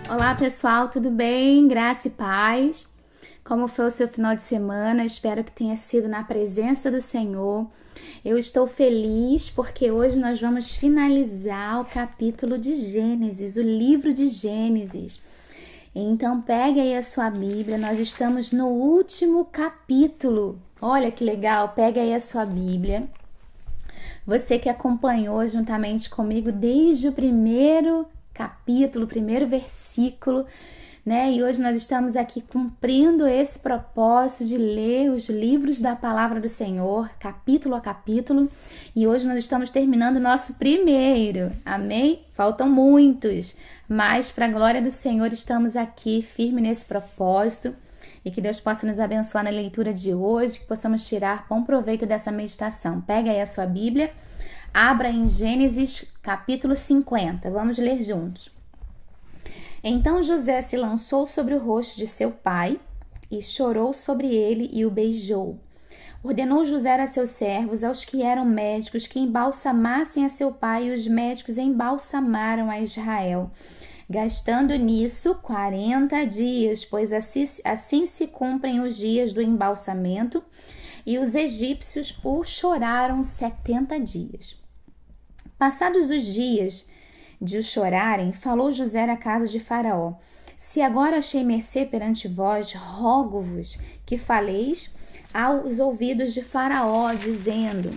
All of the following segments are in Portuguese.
Olá pessoal, tudo bem? Graça e paz. Como foi o seu final de semana? Espero que tenha sido na presença do Senhor. Eu estou feliz porque hoje nós vamos finalizar o capítulo de Gênesis, o livro de Gênesis. Então pegue aí a sua Bíblia, nós estamos no último capítulo. Olha que legal, pegue aí a sua Bíblia. Você que acompanhou juntamente comigo desde o primeiro capítulo, o primeiro versículo, né? E hoje nós estamos aqui cumprindo esse propósito de ler os livros da palavra do Senhor, capítulo a capítulo. E hoje nós estamos terminando o nosso primeiro, amém? Faltam muitos, mas para a glória do Senhor estamos aqui firme nesse propósito. E que Deus possa nos abençoar na leitura de hoje, que possamos tirar bom proveito dessa meditação. Pega aí a sua Bíblia, abra em Gênesis capítulo 50. Vamos ler juntos. Então José se lançou sobre o rosto de seu pai e chorou sobre ele e o beijou. Ordenou José a seus servos, aos que eram médicos, que embalsamassem a seu pai, e os médicos embalsamaram a Israel, gastando nisso 40 dias, pois assim se cumprem os dias do embalsamento, e os egípcios o choraram 70 dias. Passados os dias de o chorarem, falou José à casa de Faraó: Se agora achei mercê perante vós, rogo-vos que faleis aos ouvidos de Faraó, dizendo: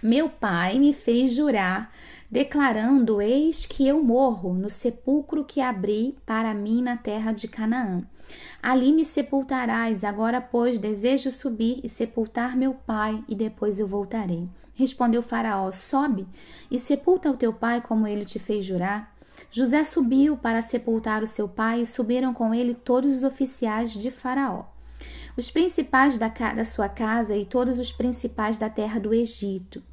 Meu pai me fez jurar, declarando: Eis que eu morro no sepulcro que abri para mim na terra de Canaã. Ali me sepultarás. Agora, pois, desejo subir e sepultar meu pai, e depois eu voltarei. Respondeu Faraó: Sobe e sepulta o teu pai, como ele te fez jurar. José subiu para sepultar o seu pai, e subiram com ele todos os oficiais de Faraó, os principais da sua casa e todos os principais da terra do Egito,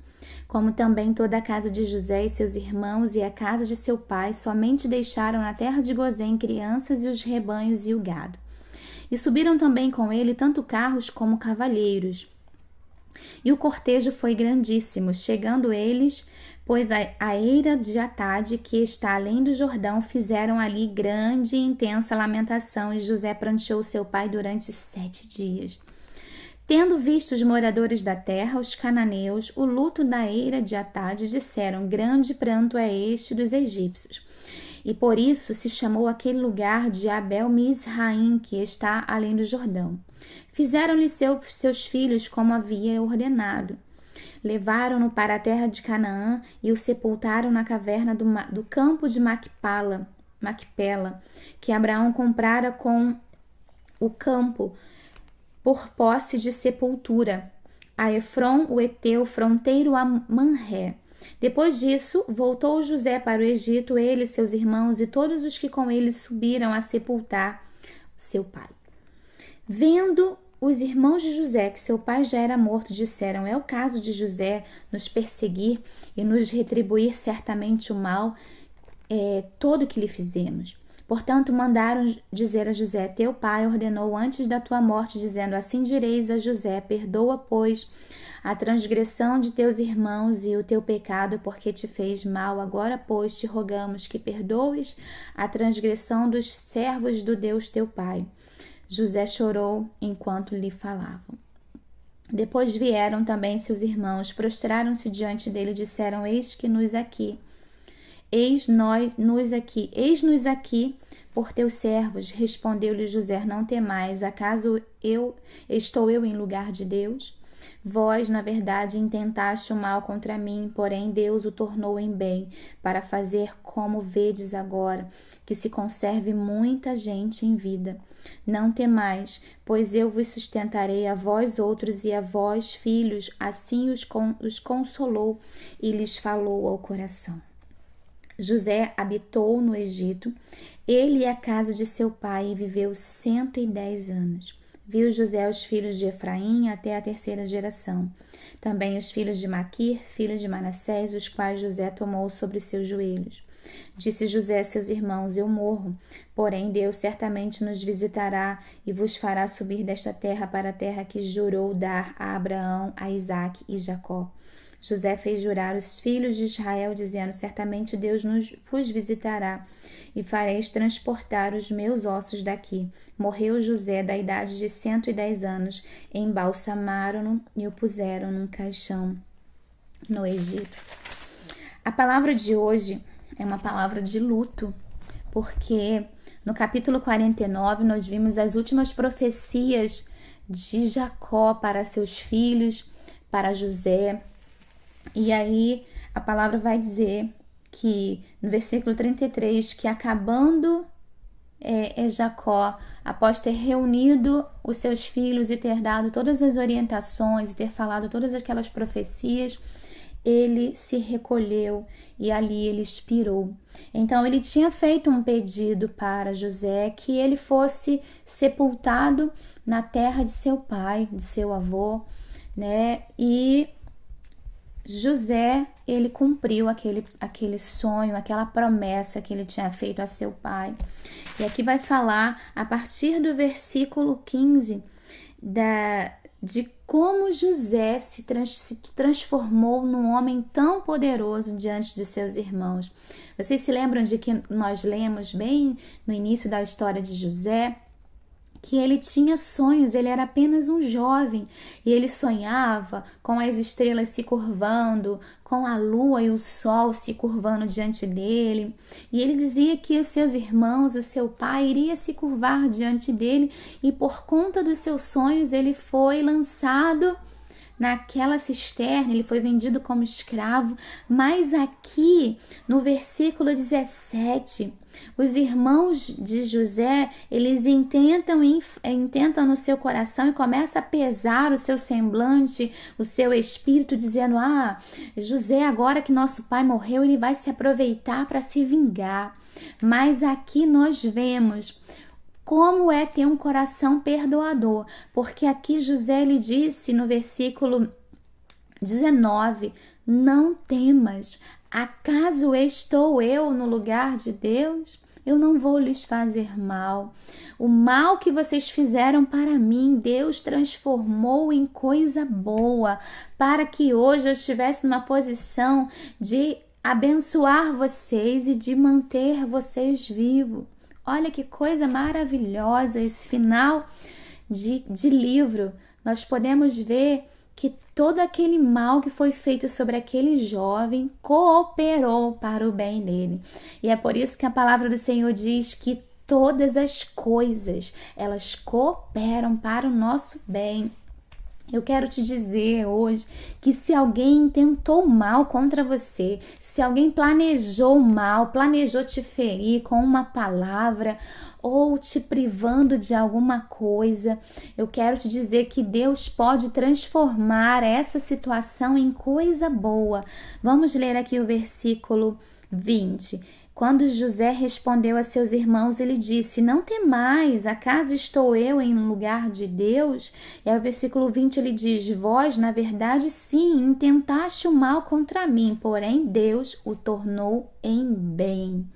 como também toda a casa de José e seus irmãos e a casa de seu pai. Somente deixaram na terra de Gozém crianças e os rebanhos e o gado. E subiram também com ele tanto carros como cavalheiros. E o cortejo foi grandíssimo, chegando eles, pois a eira de Atade, que está além do Jordão, fizeram ali grande e intensa lamentação, e José pranteou seu pai durante 7 dias. Tendo visto os moradores da terra, os cananeus, o luto da eira de Atade, disseram: Grande pranto é este dos egípcios. E por isso se chamou aquele lugar de Abel-Misraim, que está além do Jordão. Fizeram-lhe seus filhos como havia ordenado. Levaram-no para a terra de Canaã e o sepultaram na caverna do campo de Macpela, que Abraão comprara com o campo por posse de sepultura, a Efron, o Eteu, fronteiro a Manré. Depois disso, voltou José para o Egito, ele, seus irmãos e todos os que com ele subiram a sepultar seu pai. Vendo os irmãos de José que seu pai já era morto, disseram: É o caso de José nos perseguir e nos retribuir certamente o mal todo que lhe fizemos. Portanto, mandaram dizer a José: Teu pai ordenou antes da tua morte, dizendo: Assim direis a José: Perdoa, pois, a transgressão de teus irmãos e o teu pecado, porque te fez mal. Agora, pois, te rogamos que perdoes a transgressão dos servos do Deus teu pai. José chorou enquanto lhe falavam. Depois vieram também seus irmãos, prostraram-se diante dele e disseram: Eis-nos aqui por teus servos. Respondeu-lhe José: Não temais, acaso estou eu em lugar de Deus? Vós, na verdade, intentaste o mal contra mim, porém Deus o tornou em bem, para fazer como vedes agora, que se conserve muita gente em vida. Não temais, pois eu vos sustentarei a vós outros e a vós, filhos. Assim os consolou e lhes falou ao coração. José habitou no Egito, ele e a casa de seu pai, e viveu 110 anos. Viu José os filhos de Efraim até a 3ª geração. Também os filhos de Maquir, filho de Manassés, os quais José tomou sobre seus joelhos. Disse José a seus irmãos: Eu morro, porém Deus certamente nos visitará e vos fará subir desta terra para a terra que jurou dar a Abraão, a Isaque e Jacó. José fez jurar os filhos de Israel, dizendo: certamente Deus vos visitará e fareis transportar os meus ossos daqui. Morreu José da idade de 110 anos, embalsamaram-no e o puseram num caixão no Egito. A palavra de hoje é uma palavra de luto, porque no capítulo 49 nós vimos as últimas profecias de Jacó para seus filhos, para José. E aí a palavra vai dizer que no versículo 33, que acabando Jacó, após ter reunido os seus filhos e ter dado todas as orientações e ter falado todas aquelas profecias, ele se recolheu e ali ele expirou. Então ele tinha feito um pedido para José que ele fosse sepultado na terra de seu pai, de seu avô, né? E José, ele cumpriu aquele sonho, aquela promessa que ele tinha feito a seu pai. E aqui vai falar, a partir do versículo 15, de como José se transformou num homem tão poderoso diante de seus irmãos. Vocês se lembram de que nós lemos bem no início da história de José, que ele tinha sonhos, ele era apenas um jovem e ele sonhava com as estrelas se curvando, com a lua e o sol se curvando diante dele, e ele dizia que os seus irmãos, o seu pai iria se curvar diante dele, e por conta dos seus sonhos ele foi lançado naquela cisterna, ele foi vendido como escravo. Mas aqui no versículo 17, os irmãos de José, eles intentam no seu coração e começa a pesar o seu semblante, o seu espírito, dizendo: José, agora que nosso pai morreu, ele vai se aproveitar para se vingar. Mas aqui nós vemos como é ter um coração perdoador, porque aqui José lhe disse no versículo 19: não temas, acaso estou eu no lugar de Deus? Eu não vou lhes fazer mal. O mal que vocês fizeram para mim, Deus transformou em coisa boa, para que hoje eu estivesse numa posição de abençoar vocês e de manter vocês vivos. Olha que coisa maravilhosa esse final de livro. Nós podemos ver que todo aquele mal que foi feito sobre aquele jovem cooperou para o bem dele. E é por isso que a palavra do Senhor diz que todas as coisas, elas cooperam para o nosso bem. Eu quero te dizer hoje que se alguém intentou mal contra você, se alguém planejou mal, planejou te ferir com uma palavra ou te privando de alguma coisa, eu quero te dizer que Deus pode transformar essa situação em coisa boa. Vamos ler aqui o versículo 20. Quando José respondeu a seus irmãos, ele disse: não temais, acaso estou eu em lugar de Deus? E aí o versículo 20 ele diz: vós, na verdade, sim, intentaste o mal contra mim, porém Deus o tornou em bem.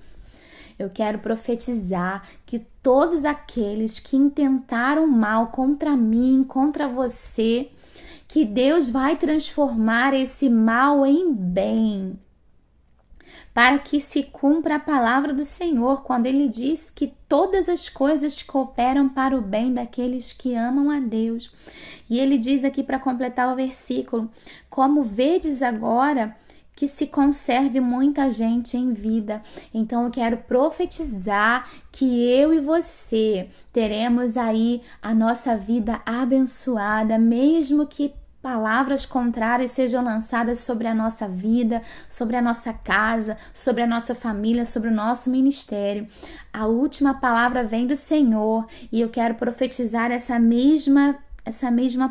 Eu quero profetizar que todos aqueles que intentaram mal contra mim, contra você, que Deus vai transformar esse mal em bem, para que se cumpra a palavra do Senhor, quando ele diz que todas as coisas cooperam para o bem daqueles que amam a Deus. E ele diz aqui, para completar o versículo: como vedes agora que se conserve muita gente em vida. Então eu quero profetizar que eu e você teremos aí a nossa vida abençoada, mesmo que palavras contrárias sejam lançadas sobre a nossa vida, sobre a nossa casa, sobre a nossa família, sobre o nosso ministério. A última palavra vem do Senhor e eu quero profetizar essa mesma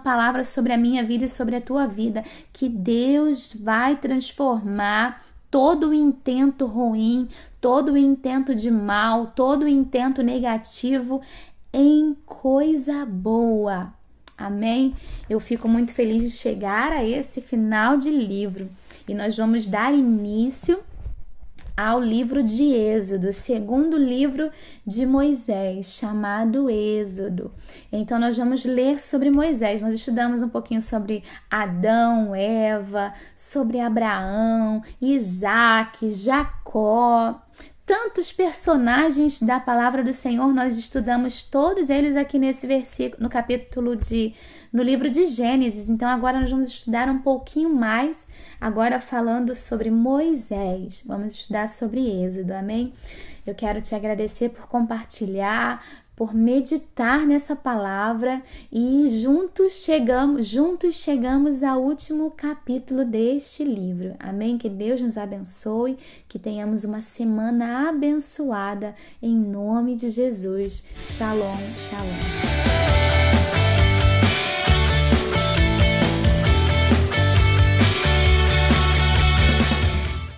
palavra sobre a minha vida e sobre a tua vida, que Deus vai transformar todo o intento ruim, todo o intento de mal, todo o intento negativo em coisa boa. Amém? Eu fico muito feliz de chegar a esse final de livro e nós vamos dar início ao livro de Êxodo, segundo livro de Moisés, chamado Êxodo. Então nós vamos ler sobre Moisés. Nós estudamos um pouquinho sobre Adão, Eva, sobre Abraão, Isaac, Jacó. Tantos personagens da palavra do Senhor, nós estudamos todos eles aqui nesse versículo, no livro de Gênesis. Então agora nós vamos estudar um pouquinho mais, agora falando sobre Moisés. Vamos estudar sobre Êxodo, amém? Eu quero te agradecer por compartilhar, por meditar nessa palavra e juntos chegamos ao último capítulo deste livro. Amém? Que Deus nos abençoe, que tenhamos uma semana abençoada em nome de Jesus. Shalom, shalom.